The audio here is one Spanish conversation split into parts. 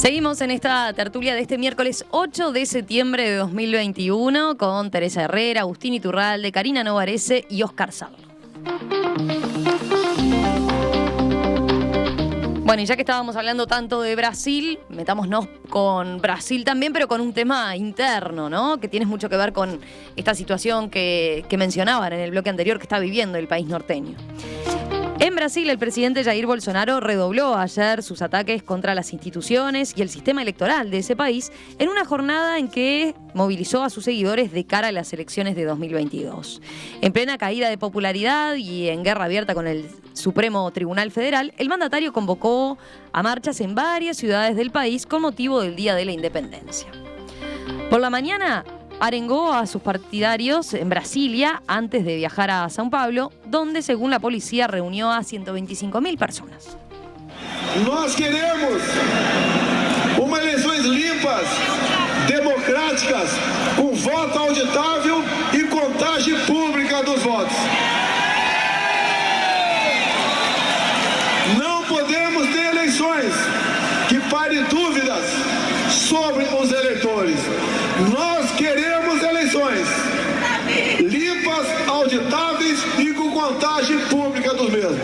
Seguimos en esta tertulia de este miércoles 8 de septiembre de 2021 con Teresa Herrera, Agustín Iturralde, Karina Novarese y Oscar Sarlo. Bueno, y ya que estábamos hablando tanto de Brasil, metámonos con Brasil también, pero con un tema interno, ¿no? Que tiene mucho que ver con esta situación que mencionaban en el bloque anterior que está viviendo el país norteño. En Brasil, el presidente Jair Bolsonaro redobló ayer sus ataques contra las instituciones y el sistema electoral de ese país en una jornada en que movilizó a sus seguidores de cara a las elecciones de 2022. En plena caída de popularidad y en guerra abierta con el Supremo Tribunal Federal, el mandatario convocó a marchas en varias ciudades del país con motivo del Día de la Independencia. Por la mañana, arengó a sus partidarios en Brasilia antes de viajar a São Paulo, donde, según la policía, reunió a 125.000 personas. Nós queremos eleições limpas, democráticas, com voto auditável e contagem pública dos votos. Não podemos ter eleições que parem dúvidas sobre os eleitores. Nós queremos eleições limpas, auditáveis e com contagem pública dos mesmos.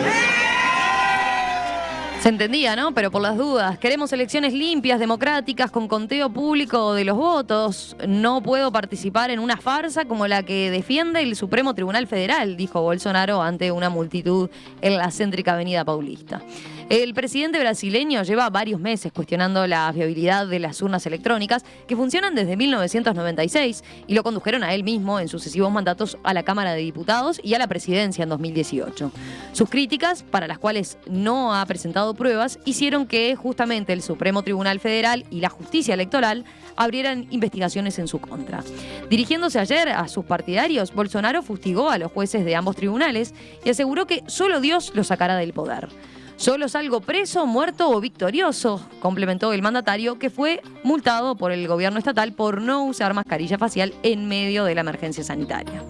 Se entendía, ¿no? Pero por las dudas, queremos elecciones limpias, democráticas, con conteo público de los votos. No puedo participar en una farsa como la que defiende el Supremo Tribunal Federal, dijo Bolsonaro ante una multitud en la céntrica Avenida Paulista. El presidente brasileño lleva varios meses cuestionando la fiabilidad de las urnas electrónicas que funcionan desde 1996 y lo condujeron a él mismo en sucesivos mandatos a la Cámara de Diputados y a la presidencia en 2018. Sus críticas, para las cuales no ha presentado pruebas, hicieron que justamente el Supremo Tribunal Federal y la Justicia Electoral abrieran investigaciones en su contra. Dirigiéndose ayer a sus partidarios, Bolsonaro fustigó a los jueces de ambos tribunales y aseguró que solo Dios lo sacará del poder. Solo salgo preso, muerto o victorioso, complementó el mandatario, que fue multado por el gobierno estatal por no usar mascarilla facial en medio de la emergencia sanitaria.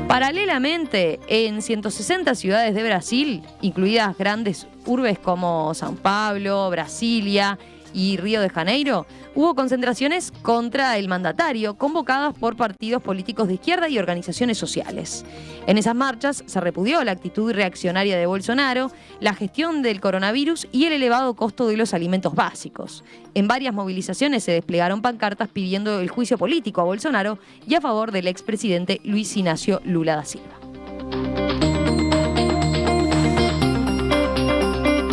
Paralelamente, en 160 ciudades de Brasil, incluidas grandes urbes como São Paulo, Brasilia y Río de Janeiro, hubo concentraciones contra el mandatario convocadas por partidos políticos de izquierda y organizaciones sociales. En esas marchas se repudió la actitud reaccionaria de Bolsonaro, la gestión del coronavirus y el elevado costo de los alimentos básicos. En varias movilizaciones se desplegaron pancartas pidiendo el juicio político a Bolsonaro y a favor del expresidente Luis Inácio Lula da Silva.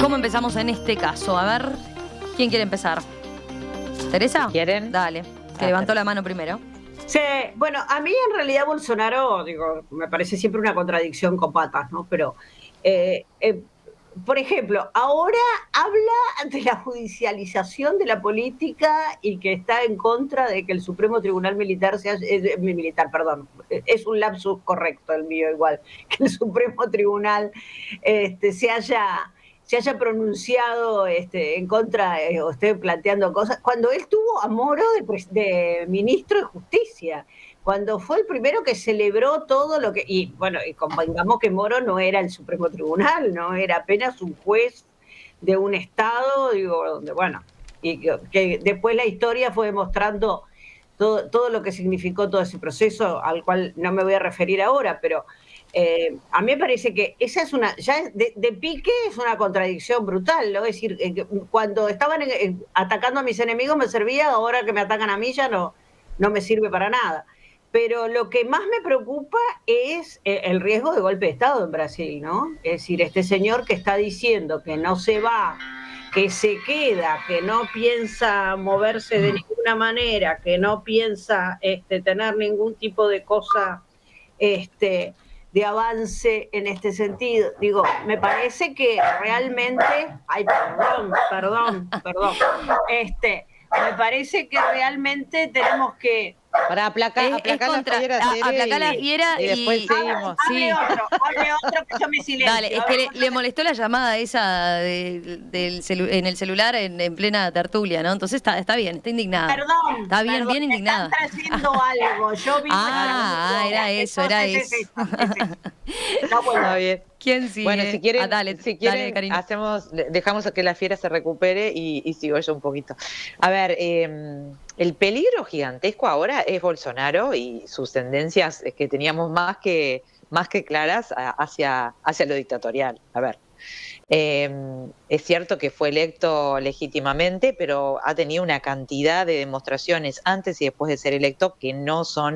¿Cómo empezamos en este caso? A ver, ¿quién quiere empezar? ¿Teresa? ¿Quieren? Dale, que levantó la mano primero. Sí, bueno, a mí en realidad Bolsonaro, me parece siempre una contradicción con patas, ¿no? Pero, por ejemplo, ahora habla de la judicialización de la política y que está en contra de que el Supremo Tribunal Militar sea, es un lapsus correcto el mío igual, que el Supremo Tribunal se haya pronunciado en contra o esté planteando cosas, cuando él tuvo a Moro de ministro de Justicia, cuando fue el primero que celebró todo lo que... Y bueno, y convengamos que Moro no era el Supremo Tribunal, no era apenas un juez de un estado, donde, bueno, y que después la historia fue demostrando todo lo que significó todo ese proceso, al cual no me voy a referir ahora, pero... a mí me parece que esa es ya de pique es una contradicción brutal, ¿no? Es decir, cuando estaban atacando a mis enemigos me servía, ahora que me atacan a mí ya no me sirve para nada. Pero lo que más me preocupa es el riesgo de golpe de Estado en Brasil, ¿no? Es decir, este señor que está diciendo que no se va, que se queda, que no piensa moverse de ninguna manera, que no piensa tener ningún tipo de cosa... de avance en este sentido. Me parece que realmente, perdón, me parece que realmente tenemos que Para aplacar la fiera, aplacar la fiera y después seguimos. Hable otro, que yo me silencio. Dale, es que le molestó la llamada esa en el celular en plena tertulia, ¿no? Entonces está bien, está indignada. Perdón. Está bien indignada. Están trayendo algo. Yo vi era eso. No, bueno. Está bien. ¿Quién sigue? Bueno, si quieren, dale, Karina. Dejamos a que la fiera se recupere y sigo yo un poquito. A ver, el peligro gigantesco ahora es Bolsonaro y sus tendencias que teníamos más que claras hacia lo dictatorial. A ver, es cierto que fue electo legítimamente, pero ha tenido una cantidad de demostraciones antes y después de ser electo que no son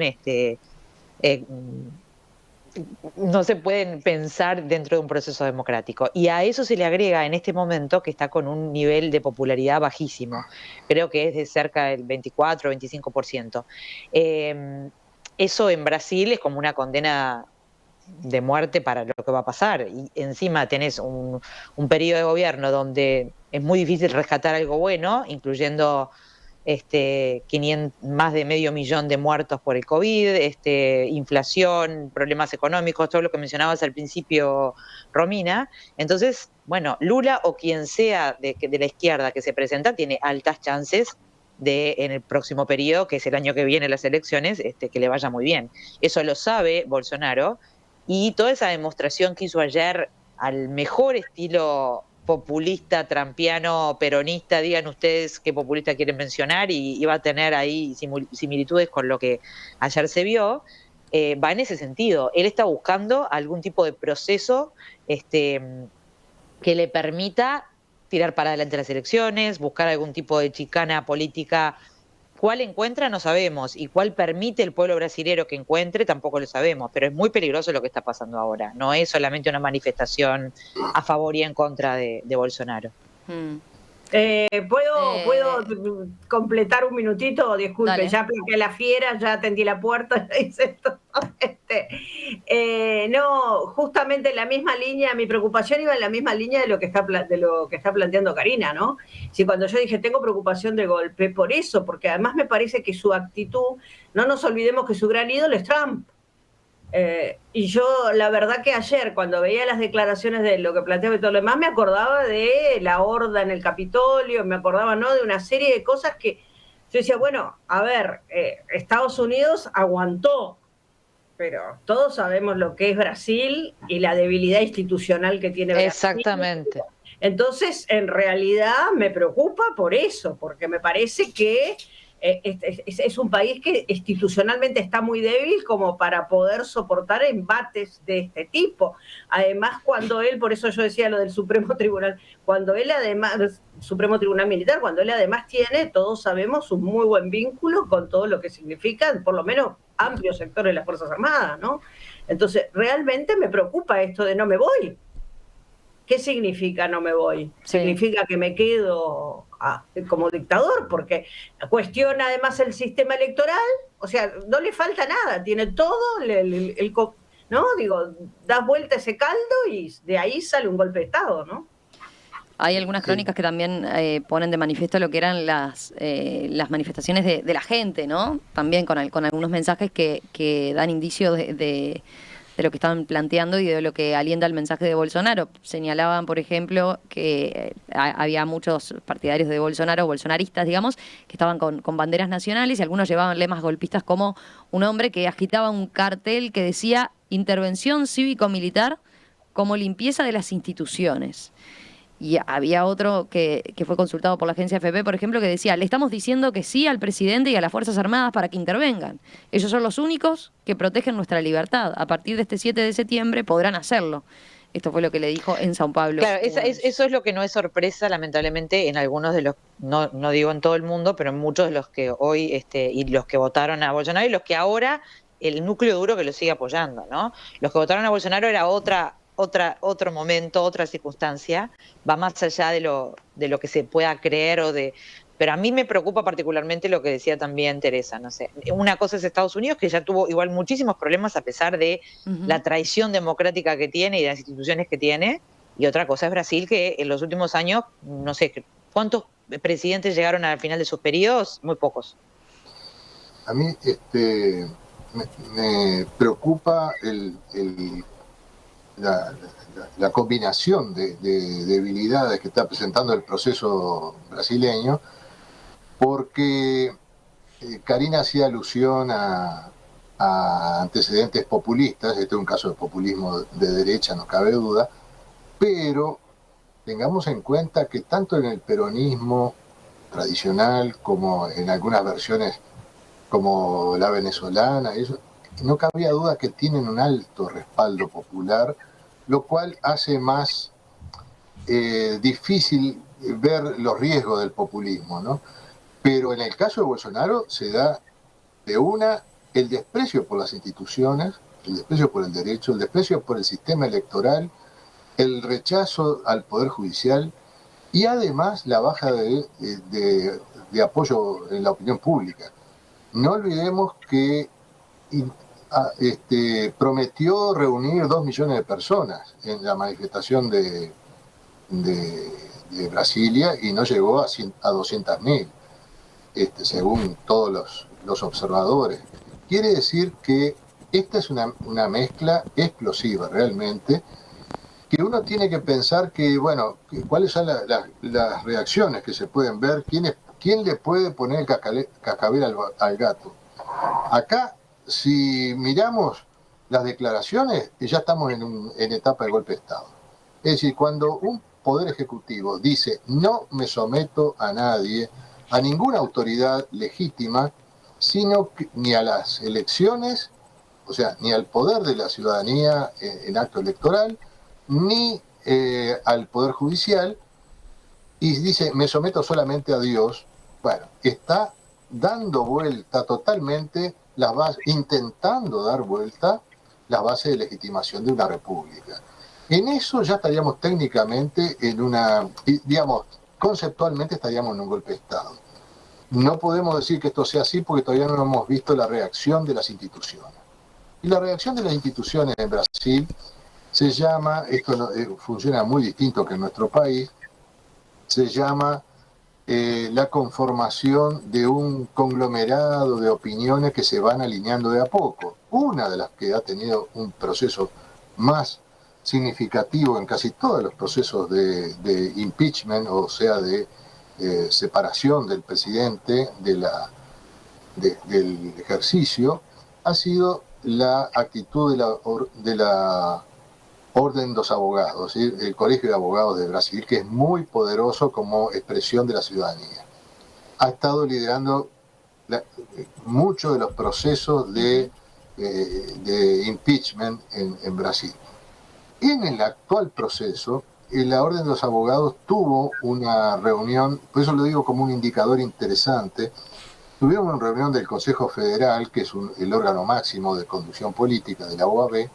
no se pueden pensar dentro de un proceso democrático. Y a eso se le agrega en este momento que está con un nivel de popularidad bajísimo. Creo que es de cerca del 24 o 25%. Eso en Brasil es como una condena de muerte para lo que va a pasar. Y encima tenés un periodo de gobierno donde es muy difícil rescatar algo bueno, incluyendo más de 500.000 de muertos por el COVID, inflación, problemas económicos, todo lo que mencionabas al principio, Romina. Entonces, bueno, Lula o quien sea de la izquierda que se presenta tiene altas chances de en el próximo periodo, que es el año que viene las elecciones, que le vaya muy bien. Eso lo sabe Bolsonaro, y toda esa demostración que hizo ayer al mejor estilo populista, trampiano, peronista, digan ustedes qué populista quieren mencionar, y va a tener ahí similitudes con lo que ayer se vio, va en ese sentido. Él está buscando algún tipo de proceso que le permita tirar para adelante las elecciones, buscar algún tipo de chicana política. ¿Cuál encuentra? No sabemos, y cuál permite el pueblo brasilero que encuentre tampoco lo sabemos, pero es muy peligroso lo que está pasando ahora. No es solamente una manifestación a favor y en contra de Bolsonaro. ¿Puedo completar un minutito? Disculpe, dale. Ya apliqué la fiera, ya atendí la puerta, ya hice todo. No, justamente en la misma línea, mi preocupación iba en la misma línea de lo que está planteando Karina, ¿no? Si cuando yo dije tengo preocupación de golpe, por eso, porque además me parece que su actitud, no nos olvidemos que su gran ídolo es Trump. Y yo, la verdad que ayer, cuando veía las declaraciones de lo que planteaba y todo lo demás, me acordaba de la horda en el Capitolio, me acordaba, ¿no?, de una serie de cosas que yo decía, bueno, a ver, Estados Unidos aguantó, pero todos sabemos lo que es Brasil y la debilidad institucional que tiene Brasil. Exactamente. Entonces, en realidad me preocupa por eso, porque me parece que es un país que institucionalmente está muy débil como para poder soportar embates de este tipo. Además, cuando él, por eso yo decía lo del Supremo Tribunal, cuando él además, Supremo Tribunal Militar, cuando él además tiene, todos sabemos, un muy buen vínculo con todo lo que significa, por lo menos, amplios sectores de las Fuerzas Armadas, ¿no? Entonces, realmente me preocupa esto de no me voy. ¿Qué significa no me voy? Sí. Significa que me quedo como dictador, porque cuestiona además el sistema electoral, o sea, no le falta nada, tiene todo, ¿no? Digo, das vuelta ese caldo y de ahí sale un golpe de Estado, ¿no? Hay algunas crónicas que también ponen de manifiesto lo que eran las manifestaciones de la gente, ¿no? También con algunos mensajes que dan indicios de lo que estaban planteando y de lo que alienta el mensaje de Bolsonaro. Señalaban, por ejemplo, que había muchos partidarios de Bolsonaro, bolsonaristas, digamos, que estaban con banderas nacionales, y algunos llevaban lemas golpistas, como un hombre que agitaba un cartel que decía intervención cívico-militar como limpieza de las instituciones. Y había otro que fue consultado por la agencia AFP, por ejemplo, que decía, le estamos diciendo que sí al presidente y a las Fuerzas Armadas para que intervengan. Ellos son los únicos que protegen nuestra libertad. A partir de este 7 de septiembre podrán hacerlo. Esto fue lo que le dijo en São Paulo. Claro, eso es lo que no es sorpresa, lamentablemente, en algunos de los, no digo en todo el mundo, pero en muchos de los que hoy, y los que votaron a Bolsonaro, y los que ahora, el núcleo duro que lo sigue apoyando, ¿no? Los que votaron a Bolsonaro era otro momento, otra circunstancia, va más allá de lo que se pueda creer pero a mí me preocupa particularmente lo que decía también Teresa, no sé. Una cosa es Estados Unidos, que ya tuvo igual muchísimos problemas a pesar de la traición democrática que tiene y de las instituciones que tiene, y otra cosa es Brasil, que en los últimos años, no sé, ¿cuántos presidentes llegaron al final de sus periodos? Muy pocos. a mí me preocupa la combinación de debilidades que está presentando el proceso brasileño, porque Karina hacía alusión a antecedentes populistas. Este es un caso de populismo de derecha, no cabe duda, pero tengamos en cuenta que tanto en el peronismo tradicional como en algunas versiones como la venezolana, no cabía duda que tienen un alto respaldo popular, lo cual hace más difícil ver los riesgos del populismo, ¿no? Pero en el caso de Bolsonaro se da de una el desprecio por las instituciones, el desprecio por el derecho, el desprecio por el sistema electoral, el rechazo al Poder Judicial y además la baja de apoyo en la opinión pública. No olvidemos que prometió reunir 2 millones de personas en la manifestación de Brasilia y no llegó a 200.000, según todos los observadores. Quiere decir que esta es una mezcla explosiva realmente, que uno tiene que pensar que, bueno, cuáles son las reacciones que se pueden ver, quién le puede poner el cascabel al gato. Acá, si miramos las declaraciones, ya estamos en etapa de golpe de Estado. Es decir, cuando un poder ejecutivo dice no me someto a nadie, a ninguna autoridad legítima, sino ni a las elecciones, o sea, ni al poder de la ciudadanía en acto electoral, ni al Poder Judicial, y dice me someto solamente a Dios, bueno, está dando vuelta totalmente las bases, intentando dar vuelta las bases de legitimación de una república. En eso ya estaríamos técnicamente digamos, conceptualmente estaríamos en un golpe de Estado. No podemos decir que esto sea así porque todavía no hemos visto la reacción de las instituciones. Y la reacción de las instituciones en Brasil se llama, esto funciona muy distinto que en nuestro país, se llama la conformación de un conglomerado de opiniones que se van alineando de a poco. Una de las que ha tenido un proceso más significativo en casi todos los procesos de impeachment, o sea, de separación del presidente del ejercicio, ha sido la actitud de la Orden dos Abogados, ¿sí? El Colegio de Abogados de Brasil, que es muy poderoso como expresión de la ciudadanía. Ha estado liderando muchos de los procesos de impeachment en Brasil. En el actual proceso, la Orden de los Abogados tuvo una reunión, por eso lo digo como un indicador interesante. Tuvieron una reunión del Consejo Federal, que es el órgano máximo de conducción política de la OAB,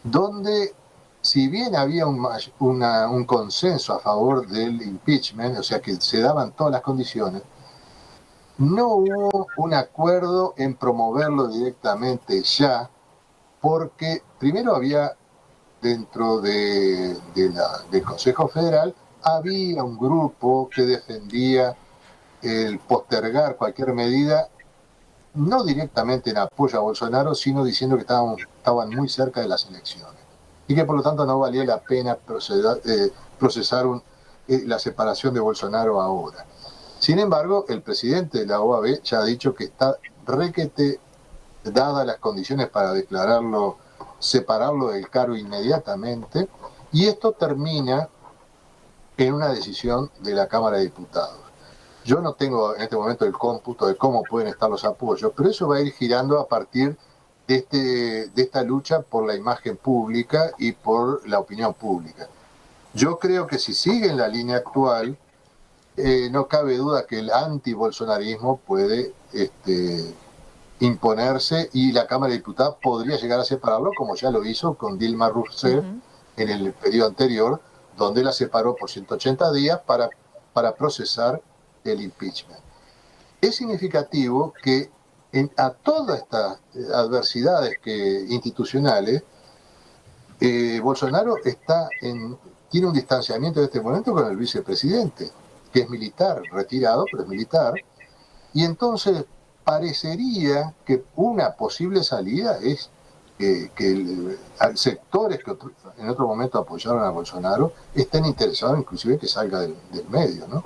donde si bien había un consenso a favor del impeachment, o sea que se daban todas las condiciones, no hubo un acuerdo en promoverlo directamente ya, porque primero había dentro del Consejo Federal, había un grupo que defendía el postergar cualquier medida, no directamente en apoyo a Bolsonaro, sino diciendo que estaban muy cerca de las elecciones y que por lo tanto no valía la pena procesar la separación de Bolsonaro ahora. Sin embargo, el presidente de la OAB ya ha dicho que está requete dadas las condiciones para separarlo del cargo inmediatamente, y esto termina en una decisión de la Cámara de Diputados. Yo no tengo en este momento el cómputo de cómo pueden estar los apoyos, pero eso va a ir girando a partir de esta lucha por la imagen pública y por la opinión pública. Yo creo que si sigue en la línea actual, no cabe duda que el anti-bolsonarismo puede imponerse y la Cámara de Diputados podría llegar a separarlo, como ya lo hizo con Dilma Rousseff en el periodo anterior, donde la separó por 180 días para procesar el impeachment. Es significativo que a todas estas adversidades institucionales, Bolsonaro tiene un distanciamiento en este momento con el vicepresidente, que es militar, retirado, pero es militar, y entonces parecería que una posible salida es que sectores que en otro momento apoyaron a Bolsonaro estén interesados inclusive que salga del medio, ¿no?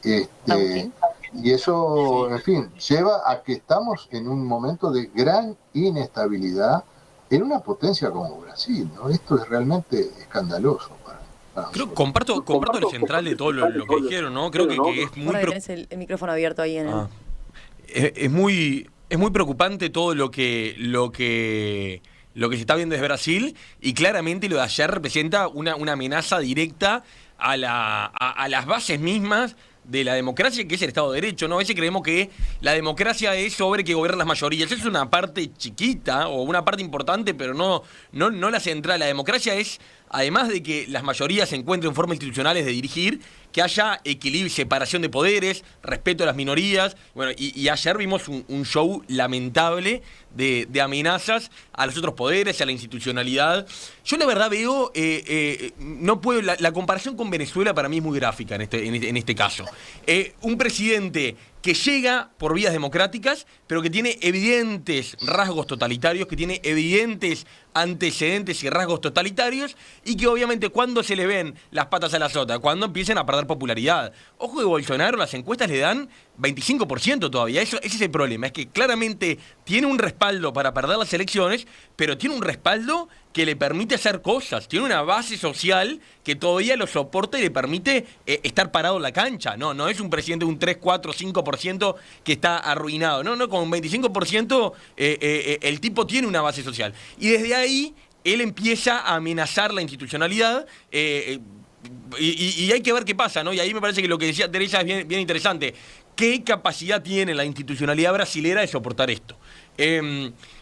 Y eso, en fin, lleva a que estamos en un momento de gran inestabilidad en una potencia como Brasil, ¿no? Esto es realmente escandaloso para Creo, comparto lo central de todo lo que dijeron, ¿no? Creo que es muy... Tenés el micrófono abierto ahí en el... Es muy preocupante todo lo que se está viendo desde Brasil, y claramente lo de ayer representa una amenaza directa a las bases mismas de la democracia, que es el Estado de Derecho, ¿no? A veces creemos que la democracia es sobre que gobiernan las mayorías. Eso es una parte chiquita o una parte importante, pero no la central. La democracia es, además de que las mayorías se encuentren formas institucionales de dirigir, que haya equilibrio y separación de poderes, respeto a las minorías. Bueno, y ayer vimos un show lamentable de amenazas a los otros poderes, a la institucionalidad. Yo la verdad veo, no puedo, la comparación con Venezuela para mí es muy gráfica en este caso. Un presidente que llega por vías democráticas, pero que tiene evidentes rasgos totalitarios, que tiene evidentes antecedentes y rasgos totalitarios, y que obviamente cuando se le ven las patas a la sota, cuando empiecen a perder popularidad. Ojo que Bolsonaro, las encuestas le dan 25% todavía. Ese es el problema, es que claramente tiene un respaldo para perder las elecciones, pero tiene un respaldo que le permite hacer cosas, tiene una base social que todavía lo soporta y le permite estar parado en la cancha. No es un presidente de un 3, 4, 5% que está arruinado. No, con un 25% el tipo tiene una base social. Y desde ahí él empieza a amenazar la institucionalidad. Y hay que ver qué pasa, ¿no? Y ahí me parece que lo que decía Teresa es bien interesante. ¿Qué capacidad tiene la institucionalidad brasilera de soportar esto?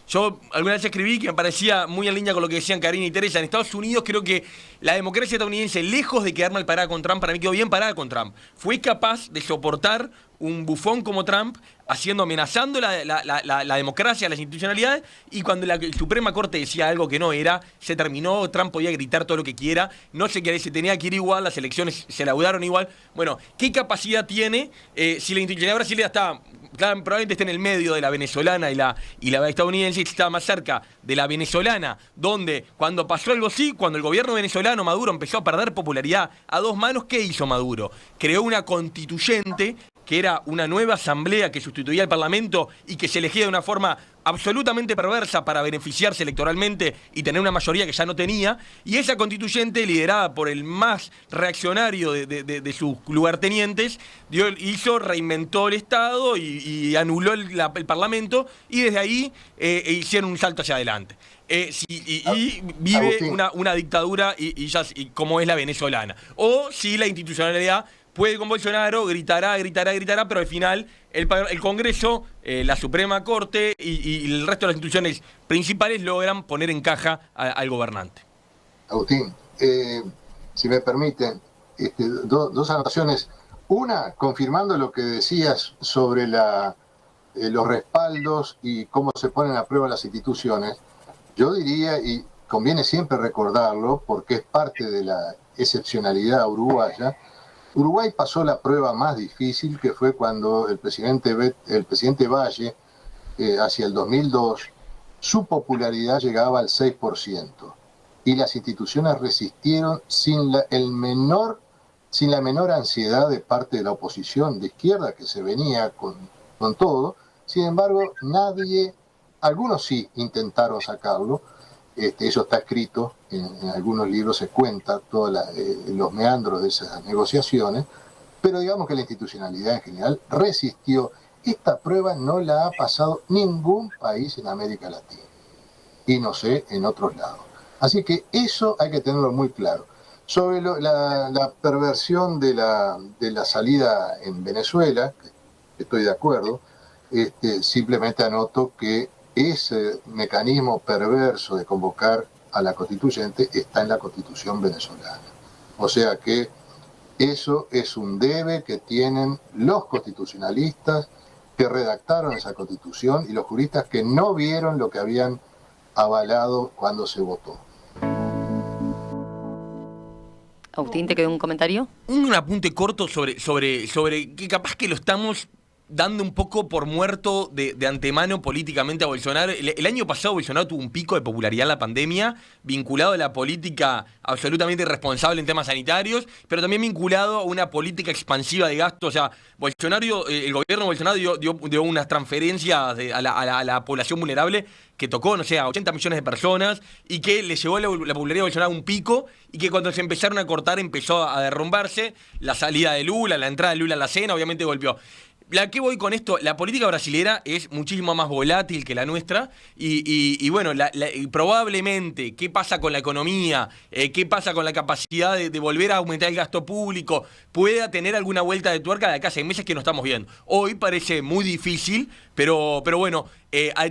Yo alguna vez escribí que me parecía muy en línea con lo que decían Karina y Teresa. En Estados Unidos creo que la democracia estadounidense, lejos de quedar mal parada con Trump, para mí quedó bien parada con Trump. Fue capaz de soportar un bufón como Trump, amenazando la democracia, las institucionalidades, y cuando la Suprema Corte decía algo que no era, se terminó. Trump podía gritar todo lo que quiera, no se tenía que ir igual, las elecciones se laudaron igual. Bueno, ¿qué capacidad tiene si la institucionalidad brasileña está, probablemente esté en el medio de la venezolana y la estadounidense, está más cerca de la venezolana, donde cuando pasó algo así, cuando el gobierno venezolano, Maduro, empezó a perder popularidad a dos manos, ¿qué hizo Maduro? Creó una constituyente, que era una nueva asamblea que sustituía al Parlamento y que se elegía de una forma absolutamente perversa para beneficiarse electoralmente y tener una mayoría que ya no tenía, y esa constituyente, liderada por el más reaccionario de sus lugartenientes, reinventó el Estado y anuló el Parlamento, y desde ahí hicieron un salto hacia adelante. Vive una dictadura y como es la venezolana. O si la institucionalidad puede con Bolsonaro, gritará, pero al final el Congreso, la Suprema Corte y el resto de las instituciones principales logran poner en caja al gobernante. Agustín, si me permiten, dos anotaciones. Una, confirmando lo que decías sobre los respaldos y cómo se ponen a prueba las instituciones, yo diría, y conviene siempre recordarlo porque es parte de la excepcionalidad uruguaya, Uruguay pasó la prueba más difícil, que fue cuando el presidente Valle, hacia el 2002, su popularidad llegaba al 6%, y las instituciones resistieron sin la menor ansiedad de parte de la oposición de izquierda, que se venía con todo. Sin embargo, algunos sí intentaron sacarlo. Eso está escrito, en algunos libros se cuenta todos los meandros de esas negociaciones, pero digamos que la institucionalidad en general resistió. Esta prueba no la ha pasado ningún país en América Latina, y no sé, en otros lados. Así que eso hay que tenerlo muy claro. Sobre la perversión de la salida en Venezuela, que estoy de acuerdo, simplemente anoto que ese mecanismo perverso de convocar a la constituyente está en la Constitución venezolana. O sea que eso es un debe que tienen los constitucionalistas que redactaron esa Constitución y los juristas que no vieron lo que habían avalado cuando se votó. Agustín, ¿te quedó un comentario? Un apunte corto sobre que capaz que lo estamos dando un poco por muerto de antemano políticamente a Bolsonaro. El año pasado Bolsonaro tuvo un pico de popularidad en la pandemia, vinculado a la política absolutamente irresponsable en temas sanitarios, pero también vinculado a una política expansiva de gasto. O sea, Bolsonaro, el gobierno de Bolsonaro dio unas transferencias a la población vulnerable que tocó, no sé, a 80 millones de personas y que le llevó la popularidad de Bolsonaro a un pico y que cuando se empezaron a cortar empezó a derrumbarse. La salida de Lula, la entrada de Lula a la cena, obviamente golpeó. ¿A qué voy con esto? La política brasilera es muchísimo más volátil que la nuestra y bueno, probablemente qué pasa con la economía, qué pasa con la capacidad de volver a aumentar el gasto público, pueda tener alguna vuelta de tuerca de acá a 6 meses que no estamos viendo. Hoy parece muy difícil, pero bueno,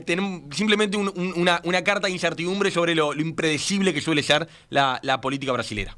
tenemos simplemente una carta de incertidumbre sobre lo impredecible que suele ser la política brasilera.